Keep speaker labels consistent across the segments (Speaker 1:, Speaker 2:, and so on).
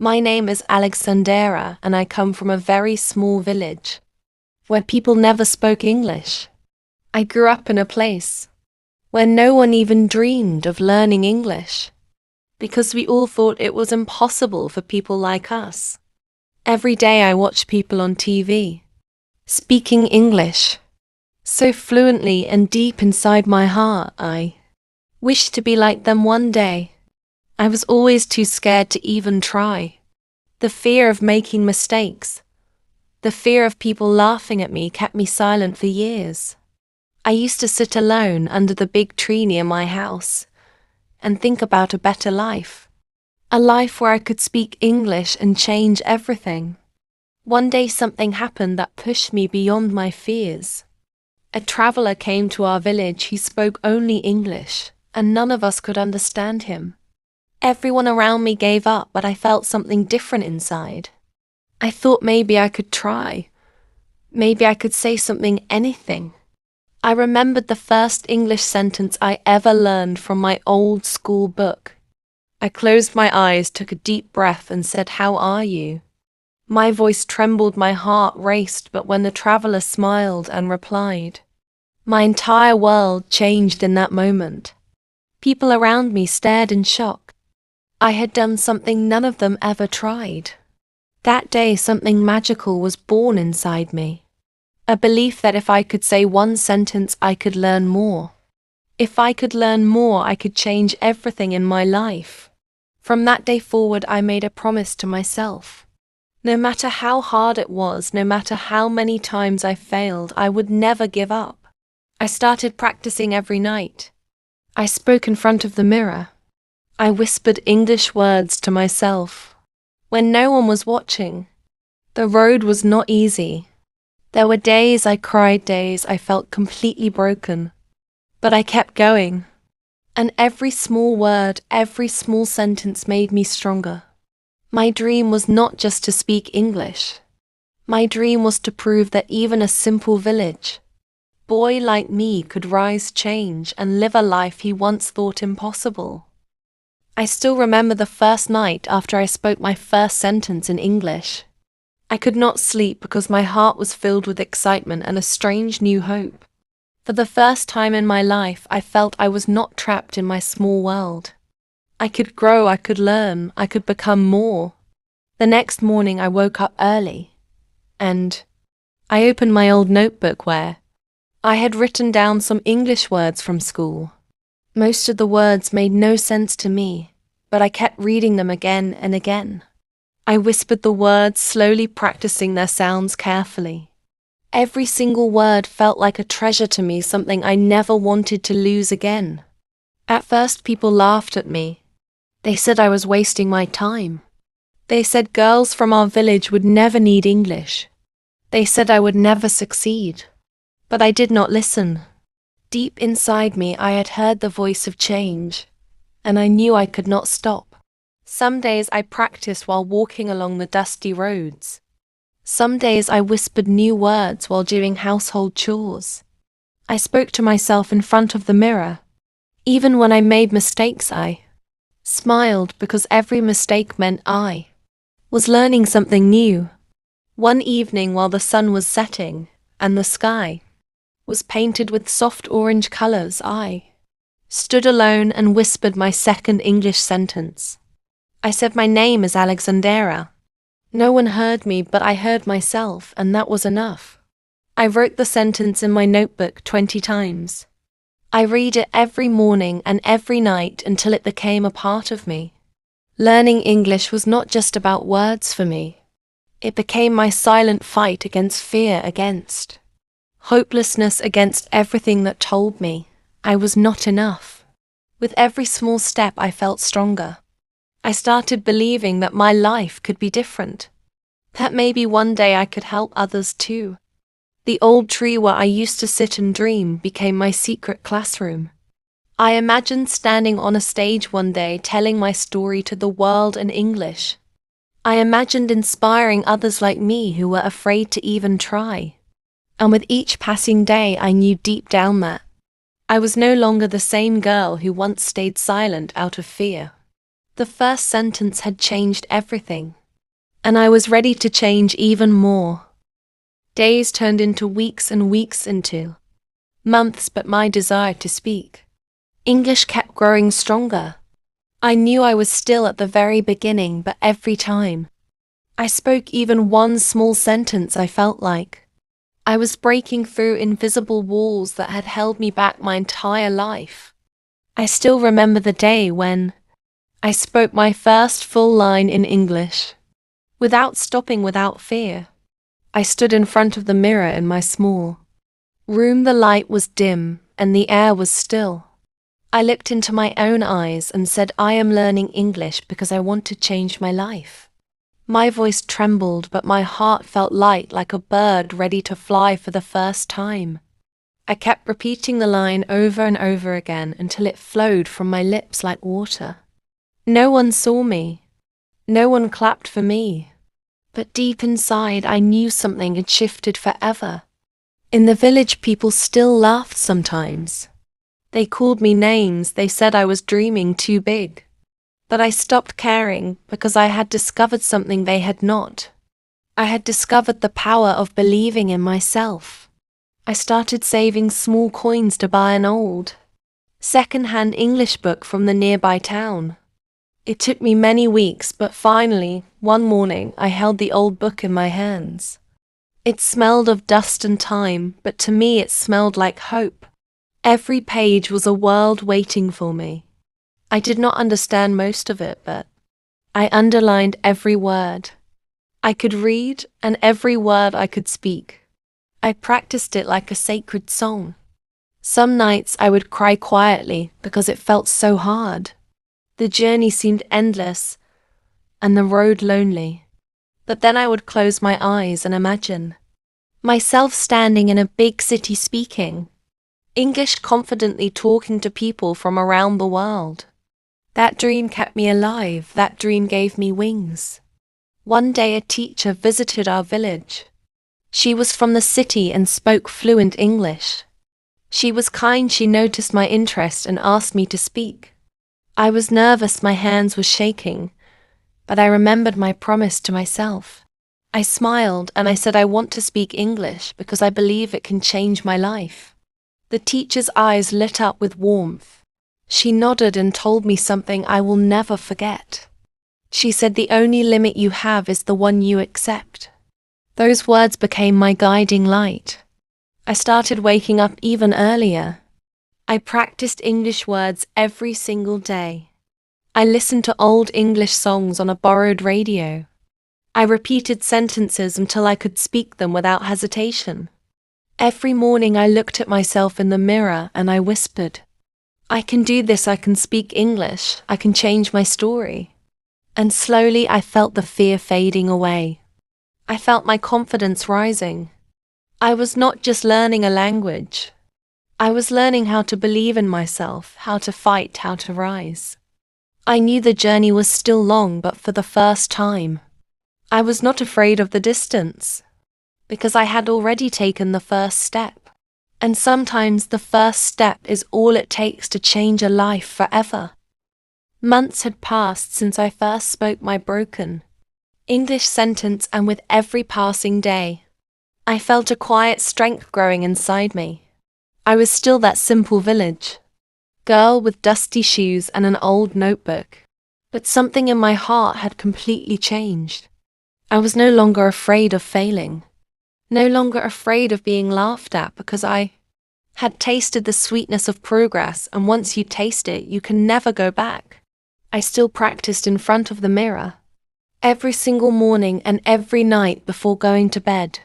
Speaker 1: My name is Alexandera and I come from a very small village where people never spoke English. I grew up in a place where no one even dreamed of learning English because we all thought it was impossible for people like us. Every day I watch people on TV speaking English so fluently, and deep inside my heart I wish to be like them one day. I was always too scared to even try. The fear of making mistakes, the fear of people laughing at me kept me silent for years. I used to sit alone under the big tree near my house and think about a better life. A life where I could speak English and change everything. One day something happened that pushed me beyond my fears. A traveler came to our village. He spoke only English, and none of us could understand him. Everyone around me gave up, but I felt something different inside. I thought maybe I could try. Maybe I could say something, anything. I remembered the first English sentence I ever learned from my old school book. I closed my eyes, took a deep breath, and said, "How are you?" My voice trembled, my heart raced, but when the traveler smiled and replied, my entire world changed in that moment. People around me stared in shock. I had done something none of them ever tried. That day, something magical was born inside me. A belief that if I could say one sentence, I could learn more. If I could learn more, I could change everything in my life. From that day forward, I made a promise to myself. No matter how hard it was, no matter how many times I failed, I would never give up. I started practicing every night. I spoke in front of the mirror. I whispered English words to myself when no one was watching. The road was not easy. There were days I cried, days I felt completely broken. But I kept going. And every small word, every small sentence made me stronger. My dream was not just to speak English. My dream was to prove that even a simple village boy like me could rise, change, and live a life he once thought impossible. I still remember the first night after I spoke my first sentence in English. I could not sleep because my heart was filled with excitement and a strange new hope. For the first time in my life, I felt I was not trapped in my small world. I could grow, I could learn, I could become more. The next morning I woke up early, and I opened my old notebook where I had written down some English words from school. Most of the words made no sense to me, but I kept reading them again and again. I whispered the words, slowly practicing their sounds carefully. Every single word felt like a treasure to me, something I never wanted to lose again. At first people laughed at me. They said I was wasting my time. They said girls from our village would never need English. They said I would never succeed. But I did not listen. Deep inside me, I had heard the voice of change, and I knew I could not stop. Some days I practiced while walking along the dusty roads. Some days I whispered new words while doing household chores. I spoke to myself in front of the mirror. Even when I made mistakes, I smiled because every mistake meant I was learning something new. One evening while the sun was setting and the sky was painted with soft orange colors, I stood alone and whispered my second English sentence. I said, "My name is Alexandera." No one heard me, but I heard myself, and that was enough. I wrote the sentence in my notebook 20 times. I read it every morning and every night until it became a part of me. Learning English was not just about words for me. It became my silent fight against fear, against hopelessness, against everything that told me I was not enough. With every small step, I felt stronger. I started believing that my life could be different, that maybe one day I could help others too. The old tree where I used to sit and dream became my secret classroom. I imagined standing on a stage one day telling my story to the world in English. I imagined inspiring others like me who were afraid to even try. And with each passing day, I knew deep down that I was no longer the same girl who once stayed silent out of fear. The first sentence had changed everything, and I was ready to change even more. Days turned into weeks and weeks into months, but my desire to speak English kept growing stronger. I knew I was still at the very beginning, but every time I spoke even one small sentence, I felt like I was breaking through invisible walls that had held me back my entire life. I still remember the day when I spoke my first full line in English. Without stopping, without fear, I stood in front of the mirror in my small room. The light was dim and the air was still. I looked into my own eyes and said, I am learning English because I want to change my life. My voice trembled, but my heart felt light, like a bird ready to fly for the first time. I kept repeating the line over and over again until it flowed from my lips like water. No one saw me. No one clapped for me. But deep inside, I knew something had shifted forever. In the village, people still laughed sometimes. They called me names, they said I was dreaming too big. But I stopped caring because I had discovered something they had not. I had discovered the power of believing in myself. I started saving small coins to buy an old, second-hand English book from the nearby town. It took me many weeks, but finally, one morning, I held the old book in my hands. It smelled of dust and time, but to me it smelled like hope. Every page was a world waiting for me. I did not understand most of it, but I underlined every word. I could read, and every word I could speak. I practiced it like a sacred song. Some nights I would cry quietly because it felt so hard. The journey seemed endless, and the road lonely. But then I would close my eyes and imagine myself standing in a big city speaking English, confidently talking to people from around the world. That dream kept me alive. That dream gave me wings. One day a teacher visited our village. She was from the city and spoke fluent English. She was kind. She noticed my interest and asked me to speak. I was nervous, my hands were shaking, but I remembered my promise to myself. I smiled and I said, I want to speak English because I believe it can change my life. The teacher's eyes lit up with warmth. She nodded and told me something I will never forget. She said, the only limit you have is the one you accept. Those words became my guiding light. I started waking up even earlier. I practiced English words every single day. I listened to old English songs on a borrowed radio. I repeated sentences until I could speak them without hesitation. Every morning I looked at myself in the mirror and I whispered, I can do this, I can speak English, I can change my story. And slowly I felt the fear fading away. I felt my confidence rising. I was not just learning a language. I was learning how to believe in myself, how to fight, how to rise. I knew the journey was still long, but for the first time, I was not afraid of the distance, because I had already taken the first step. And sometimes the first step is all it takes to change a life forever. Months had passed since I first spoke my broken English sentence, and with every passing day, I felt a quiet strength growing inside me. I was still that simple village girl with dusty shoes and an old notebook, but something in my heart had completely changed. I was no longer afraid of failing, no longer afraid of being laughed at, because I had tasted the sweetness of progress, and once you taste it, you can never go back. I still practiced in front of the mirror, every single morning and every night before going to bed.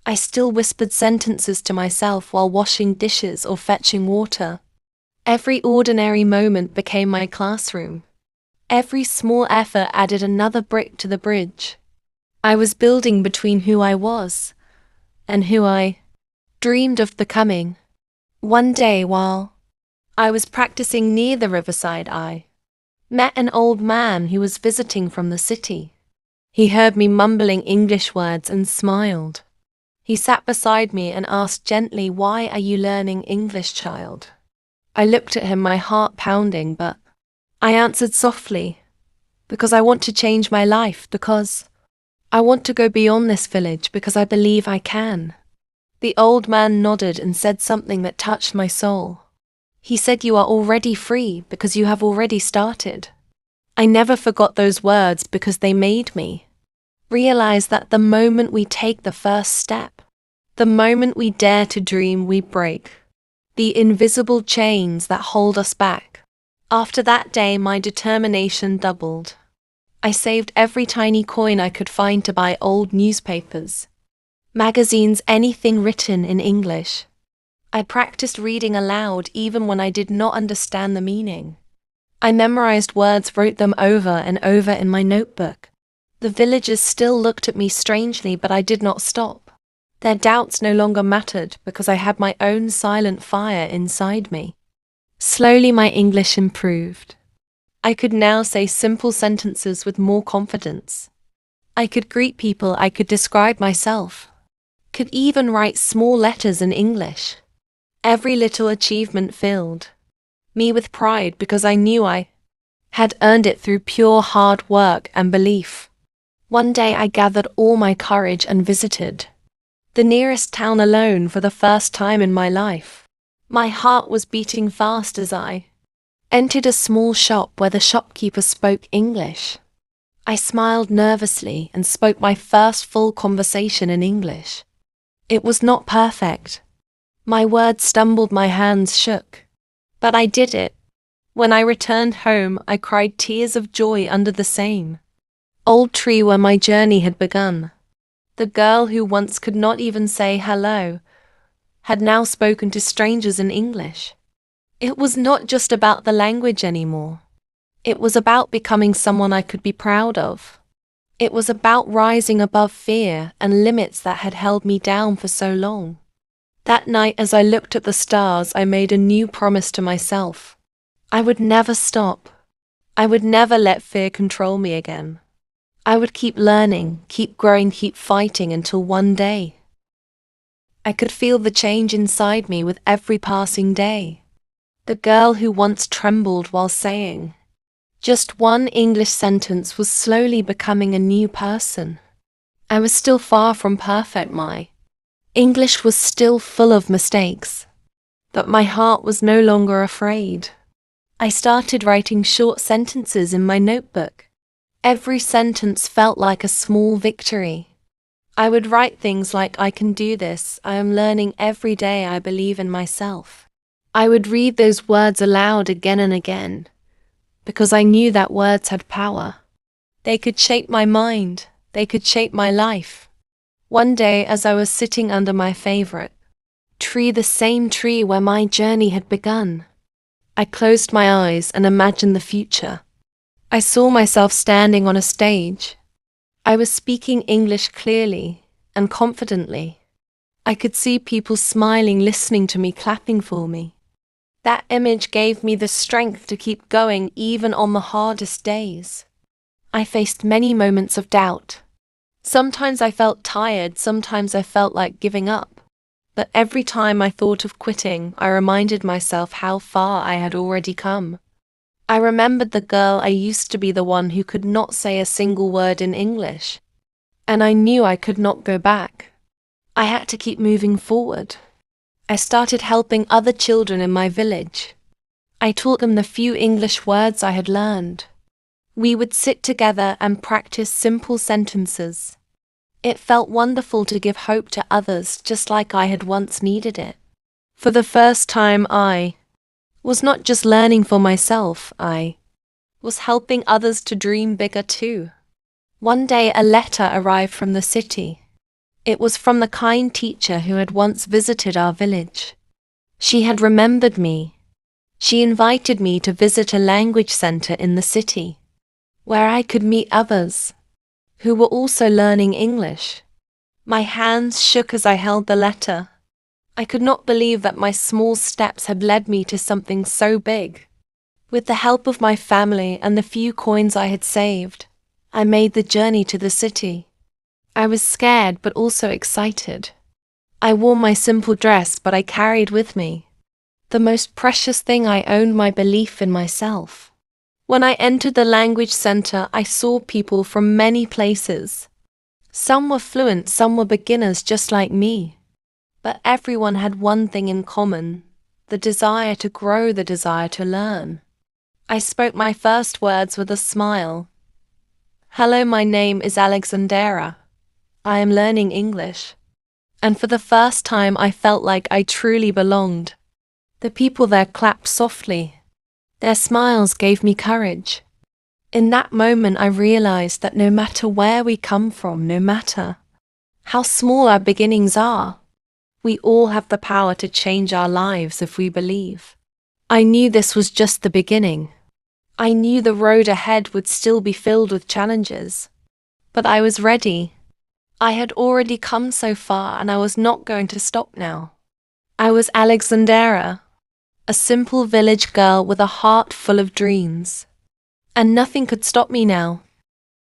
Speaker 1: I still whispered sentences to myself while washing dishes or fetching water. Every ordinary moment became my classroom. Every small effort added another brick to the bridge I was building between who I was and who I dreamed of becoming. One day, while I was practicing near the riverside, I met an old man who was visiting from the city. He heard me mumbling English words and smiled. He sat beside me and asked gently, "Why are you learning English, child?" I looked at him, my heart pounding, but I answered softly, because I want to change my life, because I want to go beyond this village, because I believe I can." The old man nodded and said something that touched my soul. He said, "You are already free because you have already started." I never forgot those words because they made me realize that the moment we take the first step, the moment we dare to dream, we break the invisible chains that hold us back. After that day, my determination doubled. I saved every tiny coin I could find to buy old newspapers, magazines, anything written in English. I practiced reading aloud even when I did not understand the meaning. I memorized words, wrote them over and over in my notebook. The villagers still looked at me strangely, but I did not stop. Their doubts no longer mattered because I had my own silent fire inside me. Slowly my English improved. I could now say simple sentences with more confidence. I could greet people, I could describe myself, could even write small letters in English. Every little achievement filled me with pride because I knew I had earned it through pure hard work and belief. One day I gathered all my courage and visited the nearest town alone for the first time in my life. My heart was beating fast as I entered a small shop where the shopkeeper spoke English. I smiled nervously and spoke my first full conversation in English. It was not perfect. My words stumbled, my hands shook. But I did it. When I returned home, I cried tears of joy under the same old tree where my journey had begun. The girl who once could not even say hello had now spoken to strangers in English. It was not just about the language anymore. It was about becoming someone I could be proud of. It was about rising above fear and limits that had held me down for so long. That night, as I looked at the stars, I made a new promise to myself. I would never stop. I would never let fear control me again. I would keep learning, keep growing, keep fighting until one day I could feel the change inside me with every passing day. The girl who once trembled while saying just one English sentence was slowly becoming a new person. I was still far from perfect. My English was still full of mistakes, but my heart was no longer afraid. I started writing short sentences in my notebook. Every sentence felt like a small victory. I would write things like, "I can do this, I am learning every day, I believe in myself." I would read those words aloud again and again, because I knew that words had power. They could shape my mind, they could shape my life. One day, as I was sitting under my favorite tree, the same tree where my journey had begun, I closed my eyes and imagined the future. I saw myself standing on a stage. I was speaking English clearly and confidently. I could see people smiling, listening to me, clapping for me. That image gave me the strength to keep going even on the hardest days. I faced many moments of doubt. Sometimes I felt tired, sometimes I felt like giving up. But every time I thought of quitting, I reminded myself how far I had already come. I remembered the girl I used to be, the one who could not say a single word in English. And I knew I could not go back. I had to keep moving forward. I started helping other children in my village. I taught them the few English words I had learned. We would sit together and practice simple sentences. It felt wonderful to give hope to others just like I had once needed it. For the first time, I was not just learning for myself, I was helping others to dream bigger too. One day a letter arrived from the city. It was from the kind teacher who had once visited our village. She had remembered me. She invited me to visit a language center in the city, where I could meet others who were also learning English. My hands shook as I held the letter. I could not believe that my small steps had led me to something so big. With the help of my family and the few coins I had saved, I made the journey to the city. I was scared but also excited. I wore my simple dress, but I carried with me the most precious thing I owned, my belief in myself. When I entered the language center, I saw people from many places. Some were fluent, some were beginners just like me. But everyone had one thing in common: the desire to grow, the desire to learn. I spoke my first words with a smile. Hello, my name is Alexandera. I am learning English. And for the first time, I felt like I truly belonged. The people there clapped softly. Their smiles gave me courage. In that moment, I realized that no matter where we come from, no matter how small our beginnings are, we all have the power to change our lives if we believe. I knew this was just the beginning. I knew the road ahead would still be filled with challenges. But I was ready. I had already come so far, and I was not going to stop now. I was Alexandera, a simple village girl with a heart full of dreams. And nothing could stop me now.